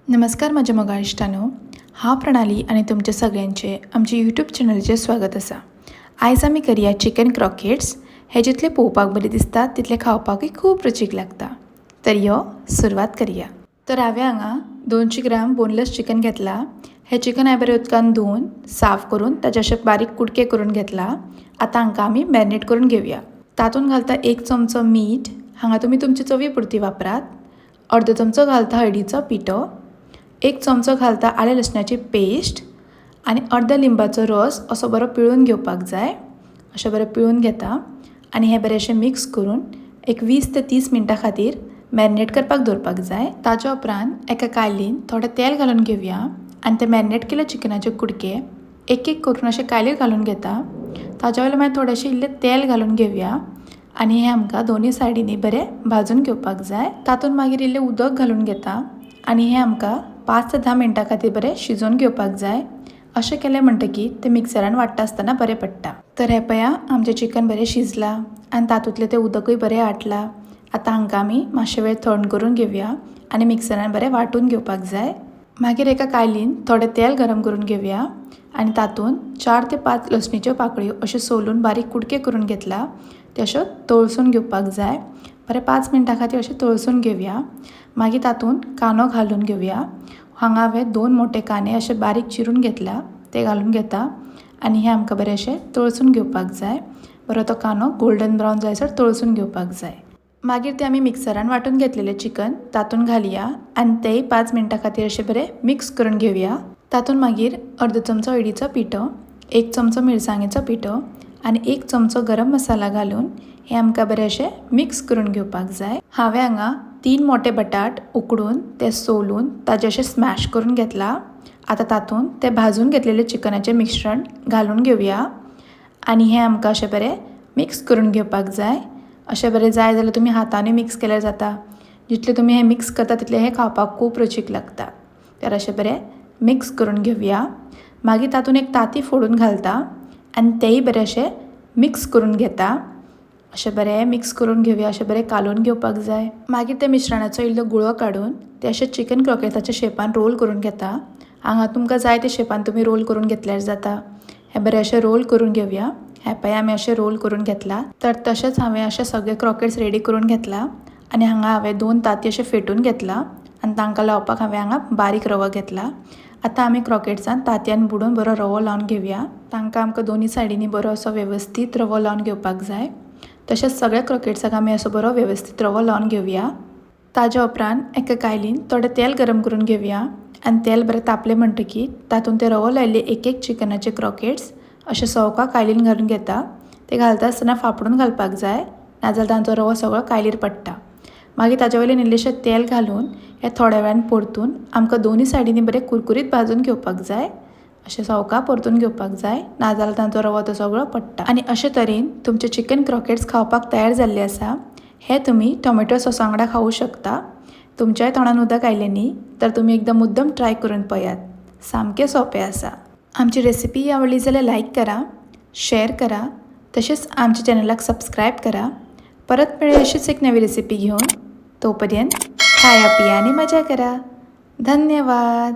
नमस्कार माझ्या मोगा इश्टानो, हांव प्रणाली आनी तुमचे सगळ्यांचे आमचे यूट्यूब चॅनलाचेर स्वागत आसा। आयज आमी करया चिकन क्रॉकेट्स। हे जितले पळोवपाक बरे दिसतात तितले खावपाकूय खूब रुचीक लागता। तर यो सुरवात करया। तर हांवें हांगा 200 ग्राम बोनलेस चिकन घेतला। हे चिकन हांवें बरें उदकान धुवन साफ करून ताचे अशे बारीक कुडके करून घेतला। आतां हांकां आमी मॅरिनेट करून घेवया। तातूंत घालता 1 चमचो मीठ, हांगा तुमी तुमची चवी पुरती वापरात। अर्दो चमचो घालता हळदीचो पिठो, 1 चमचो घालता आले लसणाची पेस्ट आनी अर्ध्या लिंबाचो रस असो बरो पिळून घेवपाक जाय। अशें बरें पिळून घेता आनी हे बरेंशें मिक्स करून एक 20 ते 30 मिनटां खातीर मॅरिनेट करपाक दवरपाक जाय। ताच्या उपरांत एका कायलीन थोडें तेल घालून घेवया आनी ते मॅरिनेट केल्या चिकनाचे कुडके एक एक करून अशे कायलीर घालून घेता। ताच्या वयल्यान मागीर थोडेंशें इल्लें तेल घालून घेवया आनी हे आमकां दोनी सायडींनी बरें भाजून घेवपाक जाय। तातूंत मागीर इल्लें उदक घालून घेता आनी हे आमकां 5 ते 10 मिनटां खातीर बरें शिजोवन घेवपाक जाय। अशें केलें म्हणटकीर तें मिक्सरान वाट्टा आसतना बरें पडटा। तर हे पळया आमचें चिकन बरें शिजलां आनी तातूंतलें तें उदकूय बरें आटलां। आतां हांकां आमी मातशे वेळ थंड करून घेवया आनी मिक्सरान बरें वांटून घेवपाक जाय। मागीर एका कायलीन थोडें तेल गरम करून घेवया आनी तातूंत 4 ते 5 लसणीच्यो पाकळ्यो अश्यो सोलून बारीक कुडके करून घेतला। त्यो अश्यो तळसून घेवपाक जाय। बरें 5 मिनटां खातीर अशें तळसून घेवया। मागीर तातूंत कांदो घालून घेवया। हांगा हांवें 2 मोठे कांदे अशे बारीक चिरून घेतला, ते घालून घेता आनी हे आमकां बरें अशें तळसून घेवपाक जाय। बरो तो कांदो गोल्डन ब्रावन जायसर तळसून घेवपाक जाय। मागीर ते आमी मिक्सरान वांटून घेतलेलें चिकन तातूंत घालया आनी तेय 5 मिनटां खातीर अशें बरें मिक्स करून घेवया। तातूंत मागीर अर्दो चमचो हळदीचो पिठो, 1 चमचो मिरसांगेचो पिठो आनी 1 चमचो गरम मसाला घालून हे आमकां बरें अशें मिक्स करून घेवपाक जाय। हांवें हांगा 3 मोठे बटाट उकडून ते सोलून ताजे अशें स्मॅश करून घेतला। आतां तातूंत ते भाजून घेतलेले चिकनाचें मिश्रण घालून घेवया आनी हे आमकां अशें बरें मिक्स करून घेवपाक जाय। अशें बरें जाय जाल्यार तुमी हातांनी मिक्स केल्यार जाता। जितलें तुमी हें मिक्स करता तितलें हें खावपाक खूब रुचीक लागता। तर अशें बरें मिक्स करून घेवया। मागीर तातूंत एक तांती फोडून घालता आनी तेय बरें अशें मिक्स करून घेता। अशें बरें मिक्स करून घेवया, अशें बरें कालोवन घेवपाक जाय। मागीर त्या मिश्रणाचो इल्लो गुळो काडून ते अशें चिकन क्रॉकेट्साच्या शेपान रोल करून घेता। हांगा तुमकां जाय त्या शेपान तुमी रोल करून घेतल्यार जाता। हे बरें अशें रोल करून घेवया। हे पळय आमी अशें रोल करून घेतला। तर तशेंच हांवें अशें सगळे क्रॉकेट्स रेडी करून घेतला आनी हांगा हांवें 2 तांती अशें फेटून घेतला आनी तांकां लावपाक हांवें हांगा बारीक रवो घेतला। आतां आमी क्रॉकेट्सान तांतयान बुडोवन बरो रवो लावन घेवया। तांकां आमकां दोनी सायडींनी बरो असो वेवस्थीत रवो लावन घेवपाक जाय। तशेंच सगळ्या क्रॉकेट्साक आमी असो बरो वेवस्थीत रवो लावन घेवया। ताज्या उपरांत एका कायलीन थोडें तेल गरम करून घेवया आनी तेल बरें तापलें म्हणटकीर तातूंत ते रवो लायिल्ले एक एक चिकनाचे क्रॉकेट्स अशें सवका कायलीन घालून घेता। ते घालता आसतना फाफडून घालपाक जाय, नाजाल्यार तांचो रवो सगळो कायलीर पडटा। मागीर ताचे वयल्यान इल्लेशें तेल घालून हे थोड्या वेळान परतून आमकां दोनी सायडींनी बरें कुरकुरीत भाजून घेवपाक जाय। अशें सवका परतून घेवपाक जाय, नाजाल्यार तांचो रवो तो सगळो पडटा। आनी अशे तरेन तुमचे चिकन क्रॉकेट्स खावपाक तयार जाल्ले आसा। हे तुमी टोमॅटो सॉसा वांगडा खावूं शकता। तुमच्याय तोंडान उदक आयलें न्ही तर तुमी एकदम मुद्दम ट्राय करून पळयात। सामकें सोंपें आसा। आमची रेसिपी आवडली जाल्यार लायक करा, शेअर करा, तशेंच आमच्या चॅनलाक सबस्क्रायब करा। परत मेळया अशीच एक नवी रेसिपी घेवन। तोपर्यंत खाया पिया आनी मजा करा। धन्यवाद।